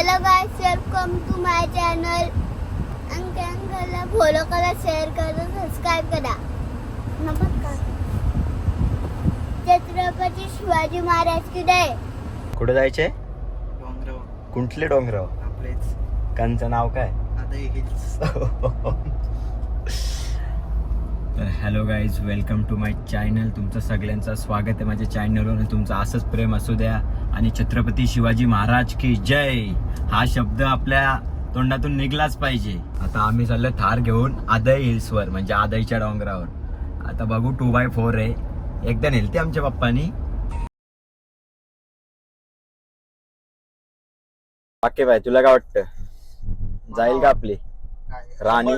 Hello guys, welcome to my channel. अंकलला follow करा, share करा, सबस्क्राइब करा. नमस्कार. छत्रपती शिवाजी महाराज की जय. कुठे जायचे? डोंगराव. कुठले डोंगराव? आपलेच कांचं नाव काय? आदई हिल्स. तर hello guys, welcome to my channel. तुमचं सगळ्यांचं स्वागत आहे माझ्या चॅनलवर आणि तुमचं असंच प्रेम असू द्या. आणि छत्रपती शिवाजी महाराज की जय हा शब्द आपल्या तोंडातून निघलाच पाहिजे. आता आम्ही चाललो थार घेऊन आदई हिल्सवर, म्हणजे आदईच्या डोंगरावर. आता बघू 2x4 आहे. एकदा नेलते आमच्या पप्पानी. बाकी भाई, तुला काय वाटतं, जाईल का आपली राणी?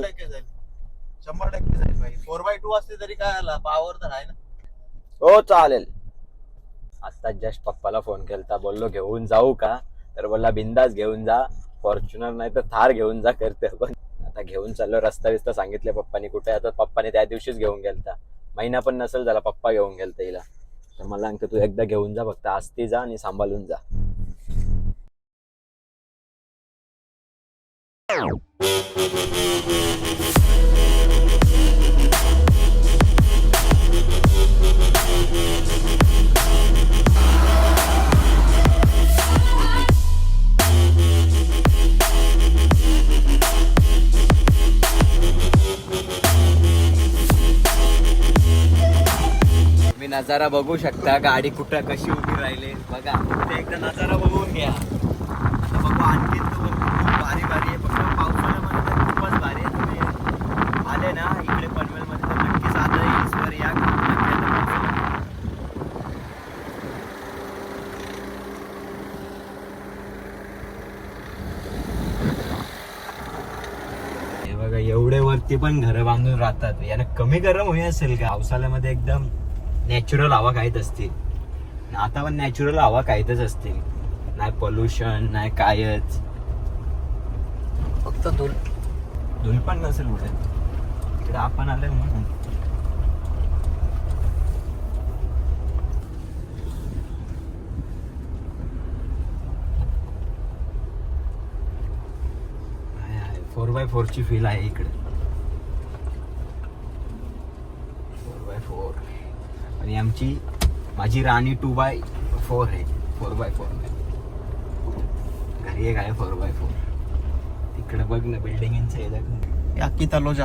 100% जाईल भाई. 4x2 असते तरी काय आला, पावर तर आहे ना. हो चालेल. आता जस्ट पप्पाला फोन केलता, बोललो घेऊन जाऊ का, तर बोलला बिंदास घेऊन जा, फॉर्च्युनर नाही तर थार घेऊन जा करते. पण आता घेऊन चाललो. रस्ता बिस्ता सांगितले पप्पानी कुठे. आता पप्पाने त्या दिवशीच घेऊन गेलता, महिना पण नसेल झाला पप्पा घेऊन गेलता हिला. तर मला अंक तू एकदा घेऊन जा, फक्त आस्ती जा आणि सांभाळून जा. मी नजारा बघू शकता, गाडी कुठं कशी उभी राहिली बघा. ते एकदा नजारा बघून घ्या. आता बघू आणखी खूप भारी भारी आहे. फक्त पावसाळ्यामध्ये तर खूपच भारी आहे. तुम्ही आले ना इकडे पनवेलमध्ये तर नक्कीच आदई हिल्सवर या. हे बघा, एवढे वरती पण घरं बांधून राहतात. याला कमी गरम होई असेल का? पावसाळ्यामध्ये एकदम नॅचरल हवा खायत असतील. आता पण नॅचरल हवा खायतच असतील. नाही पोल्युशन नाही कायच, फक्त धूल पण नसेल कुठे. इकडे आपण आलोय म्हणून. आहे 4x4 ची फील आहे इकडे. 4x4 आणि माझी राणी 2x4 आहे. 4x4 घरी एक आहे 4x4. तिकडे बघ ना बिल्डिंगचं आहे. याकी तलोजा,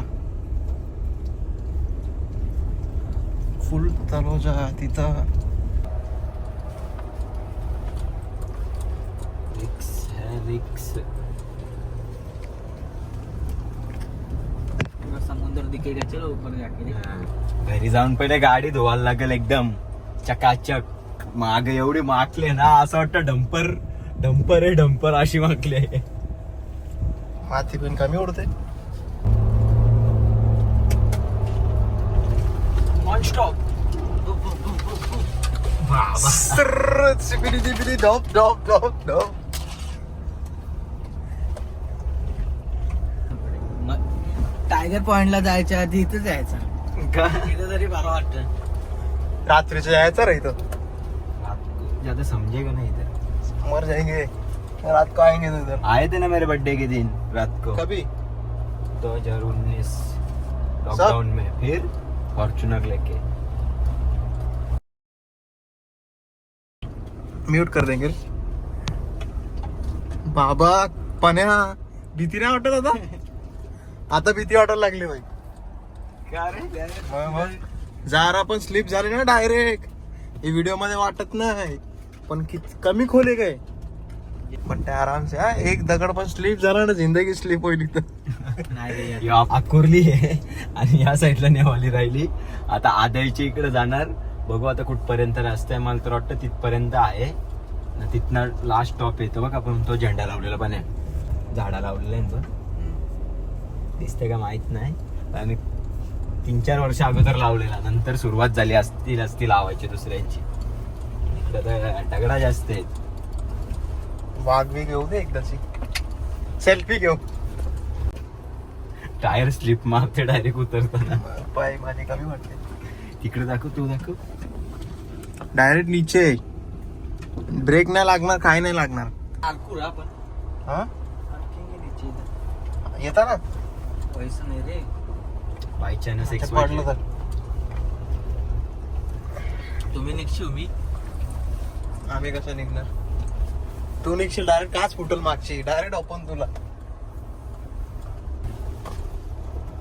फुल तलोजा तिथं. रिक्स समुद्र दिखेगा, चलो ऊपर जाके. घरी जाऊन पहिले गाडी धुवायला लागेल एकदम चकाचक. माग एवढी माकले ना, असं वाटतं डंपर अशी माकले. माती पण कमी उडते. On stop. टायगर पॉइंटला जायच्या आधी इथं जायचं. इथं तरी बरं वाटतं. रात्रीचं यायचं रे इथं. ज्यादा समजेगा नहीं इधर. मर जाएंगे, रात को आएंगे इधर. आए थे ना मेरे बर्थडे के दिन रात को, कभी 2019 लॉकडाउन में. फिर फॉर्च्यूनर लेके. म्यूट कर देंगे. बाबा पण्या, भीती नाही वाटत आता? आता भीती वाटायला लागली भाई. जरा पण स्लिप झाली ना डायरेक्ट. हे व्हिडिओ मध्ये वाटत नाही, पण कमी खोले काय. पण त्या आराम से एक दगड पण स्लिप झाला ना, जिंदगी स्लिप होईल इथं. अकोरली आहे आणि या साईडला नेवाली राहिली. आता आदईच्या इकडे जाणार. बघू आता कुठपर्यंत रस्ता आहे. मला तर वाटतं तिथपर्यंत आहे. तिथनं लास्ट स्टॉप येतो बघ. आपण तो झेंडा लावलेला पण आहे, झाडा लावलेला आहे बघ. दिसते का माहित नाही, आणि 3-4 वर्ष अगोदर लावलेला. नंतर सुरुवात झाली असती लावायची दुसऱ्यांची. इकडे तर दगडा जास्त आहेत. वाघ बी घेऊ दे एकदाची, सेल्फी घेऊ. टायर स्लिप मारते डायरेक्ट उतरताना. पाय माझी कमी वाटते. तिकडे दाखव, तू दाखव. डायरेक्ट नीचे. ब्रेक नाही लागणार, काय नाही लागणार. हा पार्किंग आहे नीचे. येता ना पैसे नाही रे. बाय चान्स ते पडलं तर तुम्ही निघशील मी आम्ही कसं निघणार? तू निघशील डायरेक्ट काच फुटल मागची, डायरेक्ट ओपन तुला.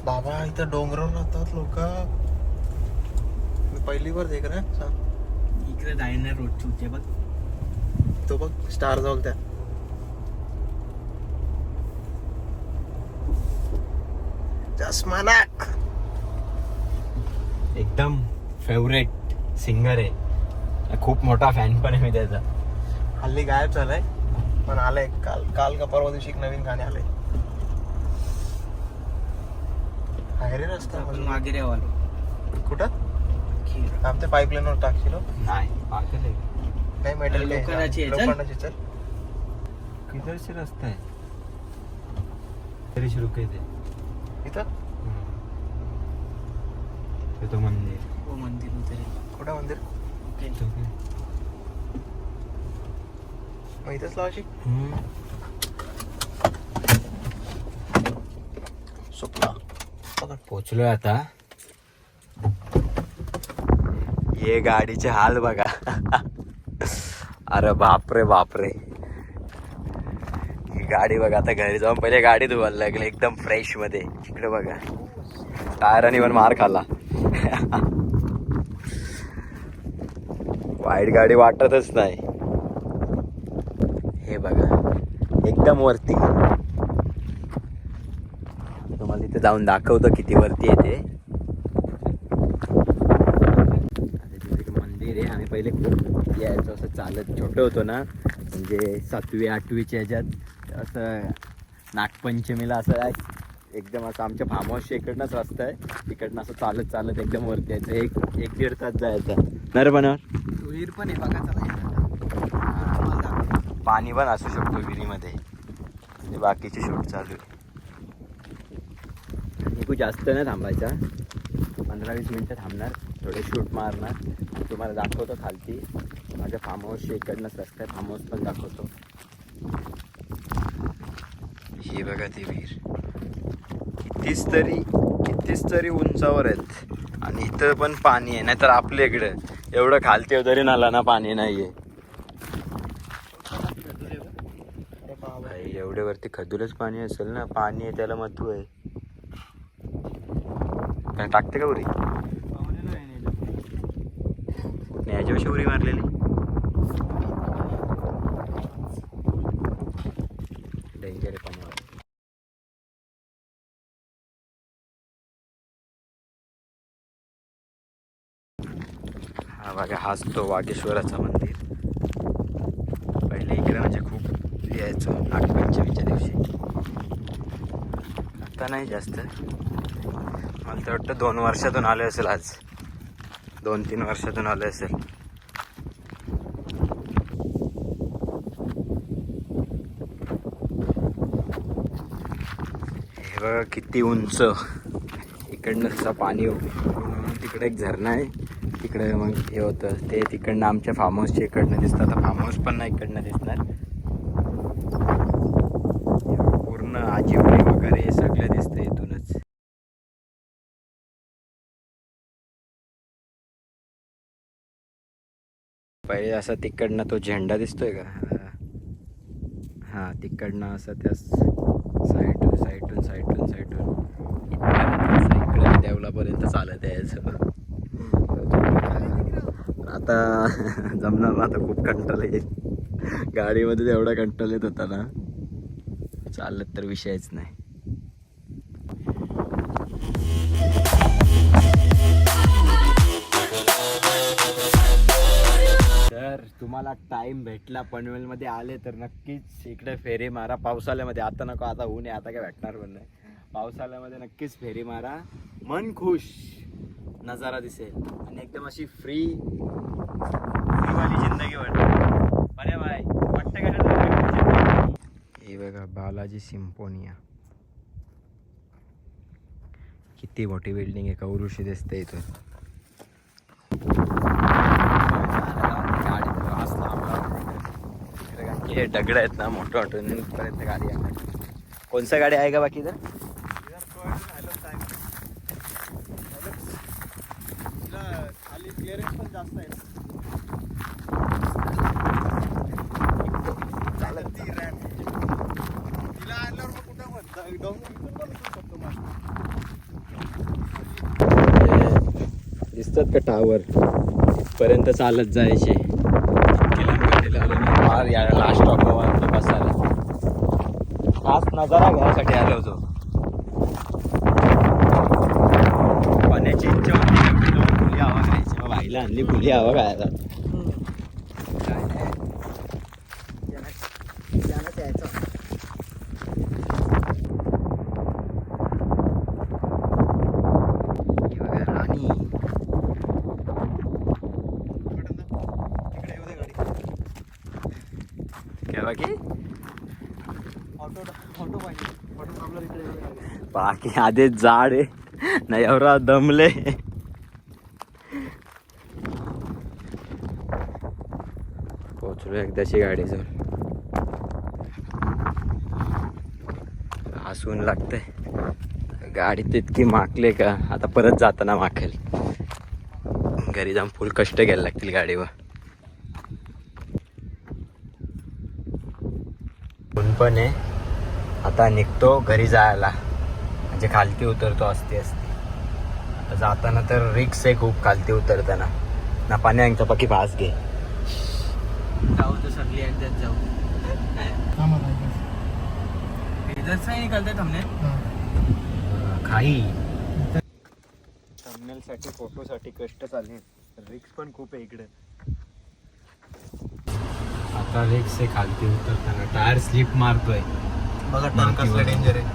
बाबा इथं डोंगरावर राहतात लोक. मी पहिली वर देख रे सांग. इकडे डायनर रोड चुके बघ. तो बघ स्टार जवळ त्या चष्मानाक एकदम फेवरेट सिंगर आहे, खूप मोठा फॅन पण आहे मी त्याचा. हल्ली गायब झालाय पण आलंय. काल का परवा दिवशी एक नवीन गाणे आले. आहे रे रस्ता आपण मागे रे आलो. कुठं? खीर. आमच्या पाईपलाईनवर टाकशील हो. नाही पागल आहे. काही मेटल लोखंडाची आहे, चल. लोखंडाची चल. किधर से रास्ता है? तरी रुके थे. इथं ते तो मंदिर. हो मंदिर उतरे. कुठं मंदिर? तो काय? मग इथंच लावायची. सुपला पकड. पोचलोय आता. ये गाडीचे हाल बघा. अरे बापरे बापरे. ही गाडी बघा, आता घरी जाऊन पहिले गाडी धुवायला लागली एकदम फ्रेश मध्ये. इकडे बघा टायराने पण मार खाला. वाईट गाडी वाटतच नाही. हे बघा एकदम वरती. तुम्हाला इथे जाऊन दाखवतो किती वरती येते. तिथे मंदिर आहे. आम्ही पहिले खूप यायचो असं चालत, छोटं होतो ना, म्हणजे 7वी 8वीच्या ह्याच्यात असं नागपंचमीला असं एकदम असं आमच्या फार्म हाऊसच्या इकडनंच रस्ता आहे, तिकडनं असं चालत चालत एकदम वरती यायचं. एक दीड तास जायचं. नरबनवर विहीर पण आहे बघा. चला पाणी पण असू शकतो विहिरीमध्ये. ते बाकीचे शूट चालू आहे. खूप जास्त नाही थांबायचा, 15-20 मिनटं थांबणार, थोडे शूट मारणार आणि तुम्हाला दाखवतो खालती माझ्या फार्म हाऊसच्या इकडनंच रस्ता आहे. फार्म हाऊस पण दाखवतो. हे बघा ते विहीर कितीच तरी उंचावर आहेत आणि इथं पण पाणी आहे. नाहीतर आपल्या इकडं एवढं खालती तरी नाला ना पाणी नाहीये. भाई एवढे वरती खदूरच पाणी असेल ना. पाणी आहे त्याला महत्व आहे. काय टाकते का उरी? याच्यापेक्षा उरी मारलेली. डेंजर आहे पाणी. हा बघा, हाच तो वागेश्वराचं मंदिर. पहिले इकडे म्हणजे खूप यायचो नागपंचमीच्या दिवशी. आता नाही जास्त. मला तर वाटतं 2 वर्षातून आले असेल. आज 2-3 वर्षातून आले असेल. हे बघा किती उंच. इकडनं असं पाणी तिकडे एक झरणा आहे. तिकडे मग हे होतं ते तिकडनं आमच्या फार्म हाऊसच्या इकडनं दिसतं. आता फार्म हाऊस पण नाही इकडनं दिसणार. पूर्ण आजीवरी वगैरे हे सगळं दिसतं इथूनच. पहिले असं तिकडनं तो झेंडा दिसतोय का? हा तिकडनं असं त्या साईडून इकडे देवलापर्यंत चालत यायचं. आता जमणार ना. आता खूप कंटाळा येईल गाडीमध्ये. एवढा कंटाळा येत होता ना, चालत तर विषयच नाही. तर तुम्हाला टाइम भेटला, पनवेलमध्ये आले तर नक्कीच इकडे फेरी मारा. पावसाळ्यामध्ये आता नको, आता ऊन आहे, आता काय भेटणार पण नाही. पावसाळ्यामध्ये नक्कीच फेरी मारा. मन खुश नजारा दिसेल आणि एकदम अशी फ्री वाली जिंदगी वाटते का? हे बघा बालाजी सिम्फोनिया. किती मोठी बिल्डिंग आहे, कौरुषी दिसते इथून. हे दगड आहेत ना मोठं मोठं पर्यंत गाडी आहे. कोणसा गाडी आहे का बाकी तर खाली क्लिअरन्स पण जास्त आहे. चालत ती रॅम्प तिला आणल्यावर मग कुठं पण डोंगर पण उतरू शकतो मग. दिसतात का टावर पर्यंत चालत जायचे. लास्ट टॉपवर बसायला खास नजारा घ्यायसाठी आलो होतो. पाण्याची इच्छा होती खुली हवा घ्यायची. मग बाईला आणली खुली हवा खायला. राणी काय बाकी ऑटो पाहिजे. ऑटो आपल्याला इकडे येऊ दे. बाकी आधीच जाड आहे नाही एवढा दमले. पोचलो एकदाची गाडी जाऊन. हसून लागते गाडी तितकी माकले का आता परत जाताना माखेल. घरी जाऊन फुल कष्ट घ्यायला लागतील गाडीवर. ऊन पण आहे. आता निघतो घरी जायला म्हणजे खालती उतरतो असते. आता जाताना तर रिक्स आहे खूप खालती उतरताना. ना पाणी अंगचा पक्की फास घे. जाऊ तो सरली एकदाच जाऊ. इधर से निकलते हमने खाई थंबनेल साठी फोटो साठी कष्ट चालले. रिक्स पण खूप आहे इकडे. आता रिक्स आहे खालती उतरताना. टायर स्लिप मारतोय. बघा टर्न कसला डेंजर आहे.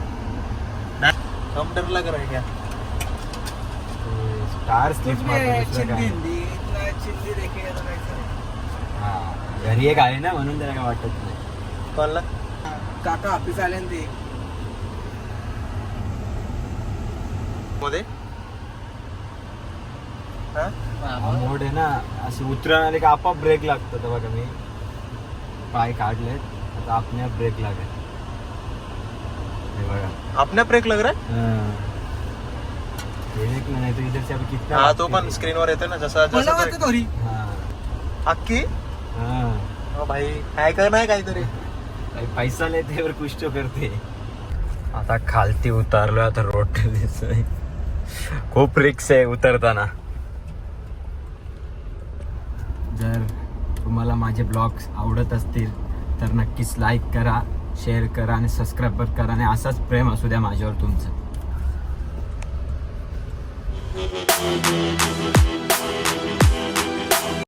कम डर लग रहा है क्या? टायर स्लिप मारतोय. चिंदी इतना चिंदी देखेगा तो कैसे हा घरी एक आहे ना म्हणून त्याला काय वाटत नाही. कळलं? काका ऑफिस आले ना ते मध्ये हा मोड आहे ना असे उतरण आले का आपोआप ब्रेक लागतो. तर बघा मी पाय काढलेत आता आपल्या ब्रेक लागेल. हे बघा अपने ब्रेक लग रहा है. ब्रेक नाही तो इधर से अभी कितना हा तो लागते पण ते. स्क्रीन वर येतो ना जसा बोला जसा वाटतं थोडी हा अक्की हा भाई हॅकर नाही काहीतरी. काही पैसा लेते और कुछ तो करते. आता खालती उतरलो. आता रोड दिसतोय. खूप रिक्स आहे उतरताना. जर तुम्हाला माझे ब्लॉग्स आवडत असतील तर नक्कीच लाईक करा, शेअर करा आणि सबस्क्राईब करा. आणि असाच प्रेम असू द्या माझ्यावर तुमचं.